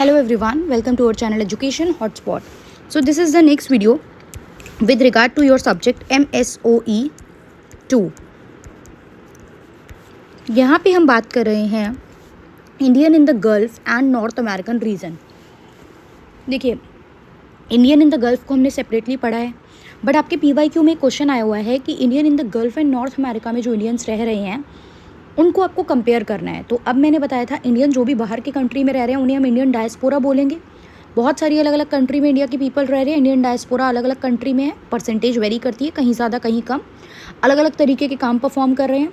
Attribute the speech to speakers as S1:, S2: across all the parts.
S1: Hello everyone, welcome to our channel Education Hotspot. So this is the next video with regard to your subject MSOE 2. यहाँ पे हम बात कर रहे हैं Indian in the gulf and north American region. देखिए, Indian in the gulf को हमने सेपरेटली पढ़ा है, बट आपके PYQ में क्वेश्चन आया हुआ है कि Indian in the gulf and North America में जो इंडियंस रह रहे हैं उनको आपको कंपेयर करना है. तो अब मैंने बताया था इंडियन जो भी बाहर की कंट्री में रह रहे हैं उन्हें हम इंडियन डायस्पोरा बोलेंगे. बहुत सारी अलग अलग कंट्री में इंडिया के पीपल रह रहे हैं. इंडियन डायस्पोरा अलग अलग कंट्री में है, परसेंटेज वेरी करती है, कहीं ज़्यादा कहीं कम, अलग अलग तरीके के काम परफॉर्म कर रहे हैं.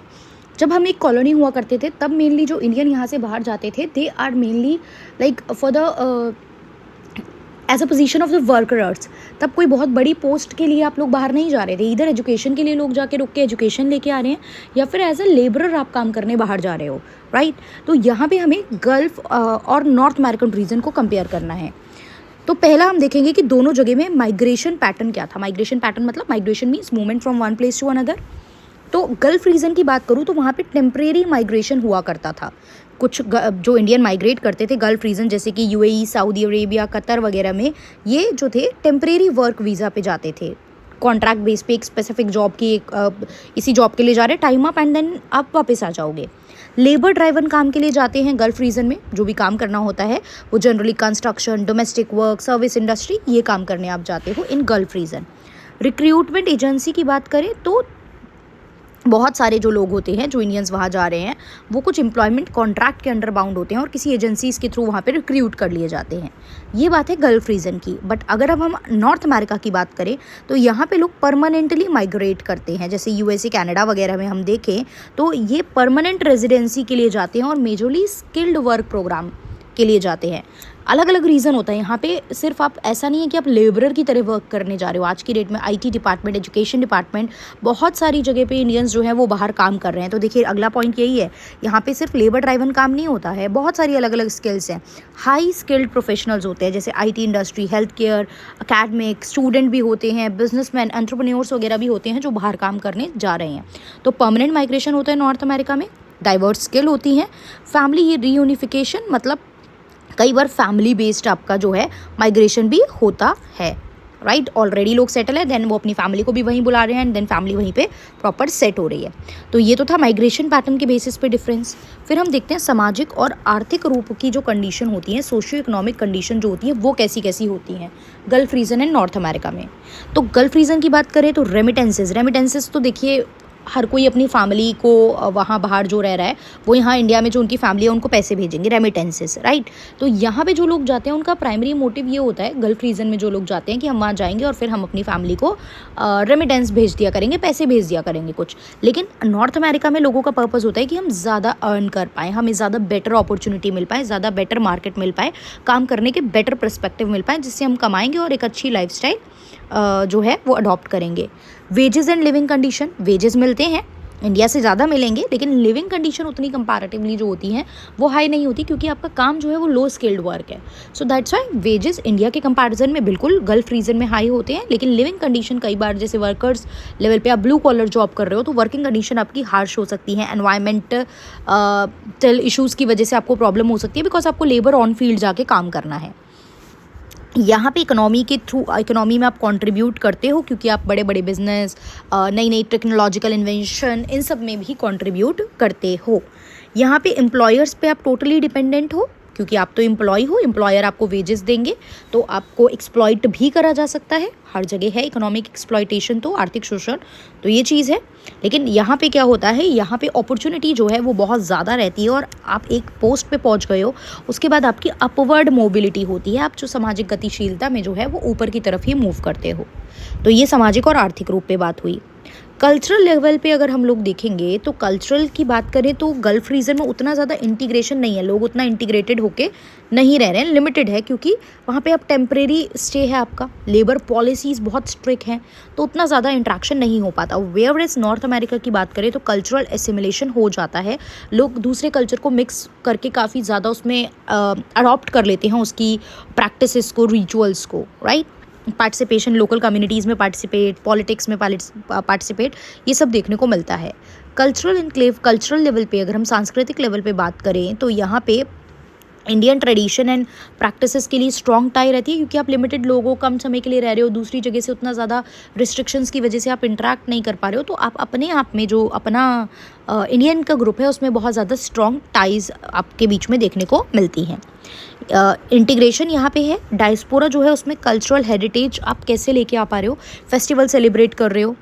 S1: जब हम एक कॉलोनी हुआ करते थे तब मेनली जो इंडियन यहाँ से बाहर जाते थे they are mainly like for the as a position of the workers. तब कोई बहुत बड़ी पोस्ट के लिए आप लोग बाहर नहीं जा रहे थे, इधर एजुकेशन के लिए लोग जाके रुक के एजुकेशन लेके आ रहे हैं या फिर एज अ लेबरर आप काम करने बाहर जा रहे हो, राइट. तो यहाँ पे हमें गल्फ और नॉर्थ अमेरिकन रीजन को कंपेयर करना है. तो पहला हम देखेंगे कि दोनों जगह में माइग्रेशन पैटर्न क्या था. माइग्रेशन पैटर्न मतलब migration means movement from one place to another. तो गल्फ रीजन की बात करूँ तो वहाँ पे टेम्परेरी माइग्रेशन हुआ करता था. कुछ जो इंडियन माइग्रेट करते थे गल्फ रीजन जैसे कि UAE, सऊदी अरेबिया, कतर वगैरह में, ये जो थे टेम्परेरी वर्क वीज़ा पे जाते थे. कॉन्ट्रैक्ट बेस पे एक स्पेसिफिक जॉब की इसी जॉब के लिए जा रहे, टाइम अप एंड देन आप वापस आ जाओगे. लेबर ड्राइवन काम के लिए जाते हैं गल्फ रीजन में. जो भी काम करना होता है वो generally construction, domestic work, service industry, ये काम करने आप जाते हो इन गल्फ रीजन. रिक्रूटमेंट एजेंसी की बात करें तो बहुत सारे जो लोग होते हैं जो इंडियंस वहाँ जा रहे हैं वो कुछ एम्प्लॉयमेंट कॉन्ट्रैक्ट के अंडर बाउंड होते हैं और किसी एजेंसीज़ के थ्रू वहाँ पे रिक्रूट कर लिए जाते हैं. ये बात है गल्फ रीजन की. बट अगर अब हम नॉर्थ अमेरिका की बात करें तो यहाँ पे लोग परमानेंटली माइग्रेट करते हैं. जैसे USA, कनाडा वगैरह में हम देखें तो ये परमानेंट रेजिडेंसी के लिए जाते हैं और मेजरली स्किल्ड वर्क प्रोग्राम के लिए जाते हैं. अलग अलग रीज़न होता है यहाँ पे. सिर्फ आप ऐसा नहीं है कि आप लेबरर की तरह वर्क करने जा रहे हो. आज की डेट में IT डिपार्टमेंट, एजुकेशन डिपार्टमेंट, बहुत सारी जगह पे इंडियंस जो हैं वो बाहर काम कर रहे हैं. तो देखिए अगला पॉइंट यही है, यहाँ पे सिर्फ लेबर ड्राइवन काम नहीं होता है, बहुत सारी अलग अलग स्किल्स हैं. हाई स्किल्ड प्रोफेशनल्स होते हैं जैसे IT industry, health care, academic, student भी होते हैं, बिजनेसमैन, एंटरप्रेन्योर्स वगैरह भी होते हैं जो बाहर काम करने जा रहे हैं. तो परमानेंट माइग्रेशन होता है नॉर्थ अमेरिका में. डाइवर्स स्किल होती हैं. फैमिली रीयूनिफिकेशन मतलब कई बार फैमिली बेस्ड आपका जो है माइग्रेशन भी होता है, राइट. ऑलरेडी लोग सेटल है, देन वो अपनी फैमिली को भी वहीं बुला रहे हैं एंड देन फैमिली वहीं पे प्रॉपर सेट हो रही है. तो ये तो था माइग्रेशन पैटर्न के बेसिस पे डिफरेंस. फिर हम देखते हैं सामाजिक और आर्थिक रूप की जो कंडीशन होती है, सोशियो इकोनॉमिक कंडीशन जो होती है वो कैसी कैसी होती हैं Gulf region and North America में. तो गल्फ रीजन की बात करें तो रेमिटेंसेस तो देखिए हर कोई अपनी फैमिली को वहाँ बाहर जो रह रहा है वो यहाँ इंडिया में जो उनकी फैमिली है उनको पैसे भेजेंगे, रेमिटेंसेस, राइट. तो यहाँ पे जो लोग जाते हैं उनका प्राइमरी मोटिव ये होता है गल्फ रीजन में जो लोग जाते हैं कि हम वहाँ जाएंगे और फिर हम अपनी फैमिली को रेमिटेंस भेज दिया करेंगे, पैसे भेज दिया करेंगे कुछ. लेकिन नॉर्थ अमेरिका में लोगों का पर्पज़ होता है कि हम ज़्यादा अर्न कर पाएँ, हमें ज़्यादा बेटर अपॉर्चुनिटी मिल पाए, ज़्यादा बेटर मार्केट मिल पाए, काम करने के बेटर पर्सपेक्टिव मिल पाए, जिससे हम कमाएंगे और एक अच्छी लाइफस्टाइल जो है वो अडॉप्ट करेंगे. Wages and living condition, wages मिलते हैं इंडिया से ज़्यादा मिलेंगे लेकिन लिविंग कंडीशन उतनी कंपैरेटिवली जो होती हैं वो हाई नहीं होती क्योंकि आपका काम जो है वो लो स्किल्ड वर्क है. So that's why wages India के कंपैरिजन में बिल्कुल गल्फ रीजन में हाई होते हैं. लेकिन लिविंग कंडीशन कई बार जैसे वर्कर्स लेवल पे आप ब्लू कॉलर जॉब कर रहे हो तो वर्किंग कंडीशन आपकी हार्श हो सकती है. एनवायरमेंटल इशूज़ की वजह से आपको प्रॉब्लम हो सकती है बिकॉज आपको लेबर ऑन फील्ड जाके काम करना है. यहाँ पे इकोनॉमी में आप कंट्रीब्यूट करते हो क्योंकि आप बड़े बड़े बिजनेस, नई नई टेक्नोलॉजिकल इन्वेंशन, इन सब में भी कंट्रीब्यूट करते हो. यहाँ पे एम्प्लॉयर्स पे आप टोटली डिपेंडेंट हो क्योंकि आप तो एम्प्लॉय हो, एम्प्लॉयर आपको वेजेस देंगे तो आपको एक्सप्लॉइट भी करा जा सकता है. हर जगह है इकोनॉमिक एक्सप्लॉइटेशन, तो आर्थिक शोषण, तो ये चीज़ है. लेकिन यहाँ पे क्या होता है, यहाँ पे अपॉर्चुनिटी जो है वो बहुत ज़्यादा रहती है और आप एक पोस्ट पे पहुँच गए हो उसके बाद आपकी अपवर्ड मोबिलिटी होती है. आप जो सामाजिक गतिशीलता में जो है वो ऊपर की तरफ ही मूव करते हो. तो ये सामाजिक और आर्थिक रूप पे बात हुई. कल्चरल लेवल पे अगर हम लोग देखेंगे तो कल्चरल की बात करें तो गल्फ रीजन में उतना ज़्यादा इंटीग्रेशन नहीं है. लोग उतना इंटीग्रेटेड होके नहीं रह रहे हैं, लिमिटेड है क्योंकि वहाँ पे अब टेम्परेरी स्टे है आपका, लेबर पॉलिसीज़ बहुत स्ट्रिक्ट हैं तो उतना ज़्यादा इंट्रैक्शन नहीं हो पाता. वेयर एज नॉर्थ अमेरिका की बात करें तो कल्चरल एसिमिलेशन हो जाता है. लोग दूसरे कल्चर को मिक्स करके काफ़ी ज़्यादा उसमें अडॉप्ट कर लेते हैं, उसकी प्रैक्टिसेस को, रिचुअल्स को, राइट. पार्टिसिपेशन, लोकल कम्युनिटीज़ में पार्टिसिपेट, पॉलिटिक्स में पार्टिसिपेट, ये सब देखने को मिलता है. कल्चरल इनक्लेव, कल्चरल लेवल पे अगर हम सांस्कृतिक लेवल पे बात करें तो यहाँ पे इंडियन ट्रेडिशन एंड प्रैक्टिसेस के लिए स्ट्रॉन्ग टाई रहती है, क्योंकि आप लिमिटेड लोगों कम समय के लिए रह रहे हो, दूसरी जगह से उतना ज़्यादा रिस्ट्रिक्शंस की वजह से आप इंटरेक्ट नहीं कर पा रहे हो, तो आप अपने आप में जो अपना इंडियन का ग्रुप है उसमें बहुत ज़्यादा स्ट्रॉन्ग टाइज आपके बीच में देखने को मिलती हैं। इंटीग्रेशन यहाँ पे है, डायस्पोरा जो है उसमें कल्चरल हेरिटेज आप कैसे लेके आ पा रहे हो, फेस्टिवल सेलिब्रेट कर रहे हो,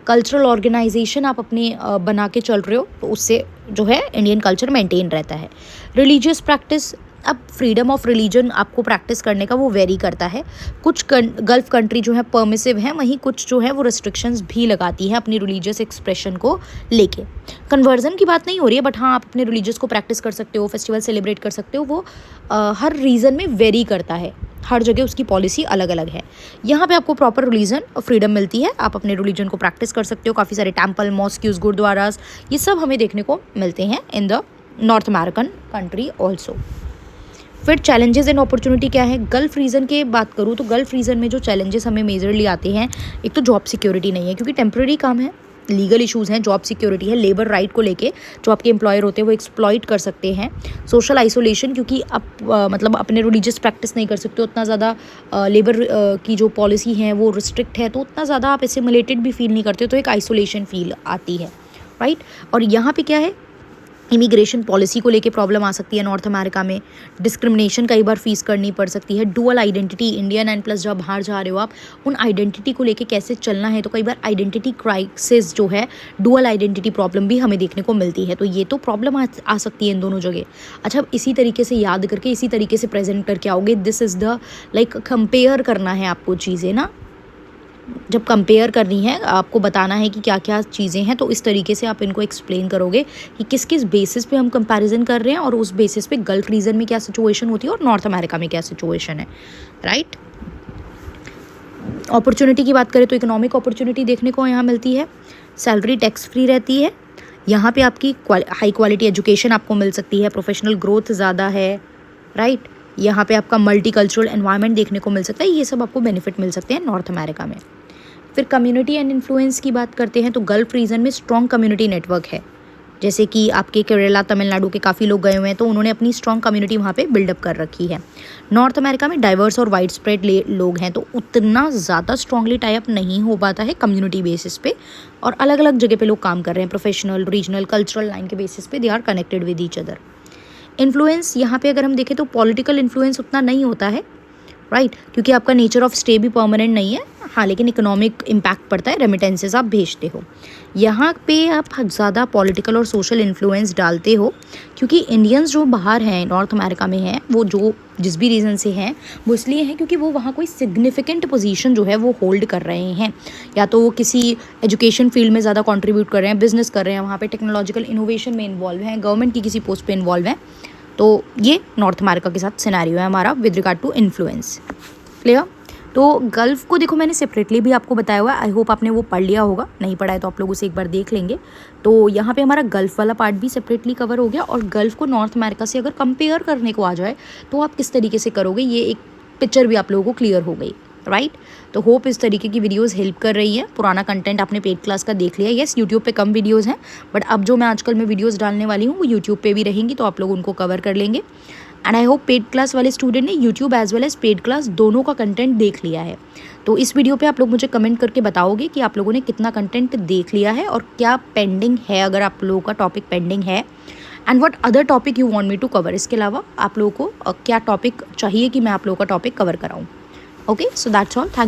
S1: कल्चरल ऑर्गेनाइजेशन आप अपने बना के चल रहे हो, तो उससे जो है इंडियन कल्चर मेंटेन रहता है। रिलीजियस प्रैक्टिस, अब फ्रीडम ऑफ रिलीजन आपको प्रैक्टिस करने का वो वेरी करता है। कुछ गल्फ कंट्री जो है परमिसिव हैं, वहीं कुछ जो है वो रिस्ट्रिक्शंस भी लगाती हैं अपनी रिलीजियस एक्सप्रेशन को लेके। कन्वर्जन की बात नहीं हो रही है, बट हाँ आप अपने रिलीजियस को प्रैक्टिस कर सकते हो, फेस्टिवल सेलिब्रेट कर सकते हो, वो हर रीजन में वेरी करता है, हर जगह उसकी पॉलिसी अलग अलग है। यहाँ पे आपको प्रॉपर रिलीजन और फ्रीडम मिलती है, आप अपने रिलीजन को प्रैक्टिस कर सकते हो। काफ़ी सारे टेम्पल, मॉस्क्यूज, गुरुद्वारास, ये सब हमें देखने को मिलते हैं in the north American country also. फिर चैलेंजेस एंड अपॉर्चुनिटी क्या है, गल्फ रीजन की बात करूँ तो गल्फ रीजन में जो चैलेंजेस हमें मेजरली आते हैं, एक तो जॉब सिक्योरिटी नहीं है, क्योंकि टेम्प्रेरी काम है, लीगल इश्यूज़ हैं, जॉब सिक्योरिटी है, लेबर राइट को लेके जो आपके एम्प्लॉयर होते हैं वो एक्सप्लॉइट कर सकते हैं। सोशल आइसोलेशन, क्योंकि आप मतलब अपने रिलीजियस प्रैक्टिस नहीं कर सकते, उतना ज़्यादा लेबर की जो पॉलिसी है वो रिस्ट्रिक्ट है, तो उतना ज़्यादा आप एसिमुलेटेड भी फील नहीं करते, तो एक आइसोलेशन फील आती है, राइट। और यहाँ पे क्या है, इमिग्रेशन पॉलिसी को लेके प्रॉब्लम आ सकती है नॉर्थ अमेरिका में, डिस्क्रिमिनेशन कई बार फेस करनी पड़ सकती है, dual identity, Indian and plus जब बाहर जा रहे हो आप, उन आइडेंटिटी को लेके कैसे चलना है, तो कई बार आइडेंटिटी क्राइसिस जो है, डुअल आइडेंटिटी प्रॉब्लम भी हमें देखने को मिलती है, तो ये तो प्रॉब्लम आ सकती है इन दोनों जगह। अच्छा, अब इसी तरीके से याद करके इसी तरीके से प्रेजेंट करके आओगे, this is the like compare करना है आपको चीज़ें ना, जब कंपेयर करनी है आपको बताना है कि क्या क्या चीज़ें हैं, तो इस तरीके से आप इनको एक्सप्लेन करोगे कि किस किस बेसिस पे हम कंपैरिजन कर रहे हैं, और उस बेसिस पे गल्फ रीजन में क्या सिचुएशन होती है और नॉर्थ अमेरिका में क्या सिचुएशन है, राइट। अपॉर्चुनिटी की बात करें तो इकोनॉमिक अपॉर्चुनिटी देखने को यहाँ मिलती है, सैलरी टैक्स फ्री रहती है, यहाँ पे आपकी हाई क्वालिटी एजुकेशन आपको मिल सकती है, प्रोफेशनल ग्रोथ ज़्यादा है, राइट। यहाँ पे आपका मल्टी कल्चरल एनवायरनमेंट देखने को मिल सकता है, ये सब आपको बेनिफिट मिल सकते हैं नॉर्थ अमेरिका में। फिर कम्युनिटी एंड इन्फ्लुएंस की बात करते हैं तो गल्फ रीजन में स्ट्रॉन्ग कम्युनिटी नेटवर्क है, जैसे कि आपके केरला, तमिलनाडु के काफ़ी लोग गए हुए हैं, तो उन्होंने अपनी स्ट्रॉन्ग कम्युनिटी वहाँ पे बिल्डअप कर रखी है। नॉर्थ अमेरिका में डाइवर्स और वाइड स्प्रेड लोग हैं, तो उतना ज़्यादा स्ट्रॉन्गली टाइप नहीं हो पाता है कम्युनिटी बेसिस पे, और अलग अलग जगह पे लोग काम कर रहे हैं, प्रोफेशनल, रीजनल, कल्चरल लाइन के बेसिस पे they are connected with each other. Influence यहाँ पे अगर हम देखें तो पॉलिटिकल इन्फ्लुएंस उतना नहीं होता है, राइट, क्योंकि आपका नेचर ऑफ स्टे भी परमानेंट नहीं है, हाँ, लेकिन इकोनॉमिक इम्पैक्ट पड़ता है, रेमिटेंसेस आप भेजते हो। यहाँ पे आप ज़्यादा पॉलिटिकल और सोशल इन्फ्लुएंस डालते हो, क्योंकि इंडियंस जो बाहर हैं, नॉर्थ अमेरिका में हैं, वो जो जिस भी रीज़न से हैं, वो इसलिए हैं क्योंकि वो वहाँ कोई सिग्निफिकेंट पोजीशन जो है वो होल्ड कर रहे हैं, या तो वो किसी एजुकेशन फील्ड में ज़्यादा कंट्रीब्यूट कर रहे हैं, बिजनेस कर रहे हैं, वहाँ पे टेक्नोलॉजिकल इनोवेशन में इन्वॉल्व हैं, गवर्नमेंट की किसी पोस्ट पे इन्वॉल्व हैं, तो ये नॉर्थ अमेरिका के साथ सिनेरियो है हमारा with regard to influence. Clear. तो गल्फ़ को देखो मैंने सेपरेटली भी आपको बताया हुआ है, आई होप आपने वो पढ़ लिया होगा, नहीं पढ़ा है तो आप लोग उसे एक बार देख लेंगे। तो यहाँ पे हमारा गल्फ़ वाला पार्ट भी सेपरेटली कवर हो गया, और गल्फ़ को नॉर्थ अमेरिका से अगर कंपेयर करने को आ जाए तो आप किस तरीके से करोगे, ये एक पिक्चर भी आप लोगों को क्लियर हो गई, राइट। तो होप इस तरीके की वीडियोस हेल्प कर रही है। पुराना कंटेंट आपने पेड क्लास का देख लिया, यस यूट्यूब पे कम वीडियोस हैं, बट अब जो मैं आजकल में वीडियोस डालने वाली हूँ वो यूट्यूब पे भी रहेंगी, तो आप लोग उनको कवर कर लेंगे। And I hope paid class वाले स्टूडेंट ने YouTube as well as paid class दोनों का कंटेंट देख लिया है। तो इस वीडियो पे आप लोग मुझे कमेंट करके बताओगे कि आप लोगों ने कितना कंटेंट देख लिया है और क्या पेंडिंग है, अगर आप लोगों का टॉपिक पेंडिंग है, and what other topic you want me to cover. इसके अलावा आप लोगों को क्या टॉपिक चाहिए कि मैं आप लोगों का टॉपिक कवर कराऊँ। Okay, so that's all. Thank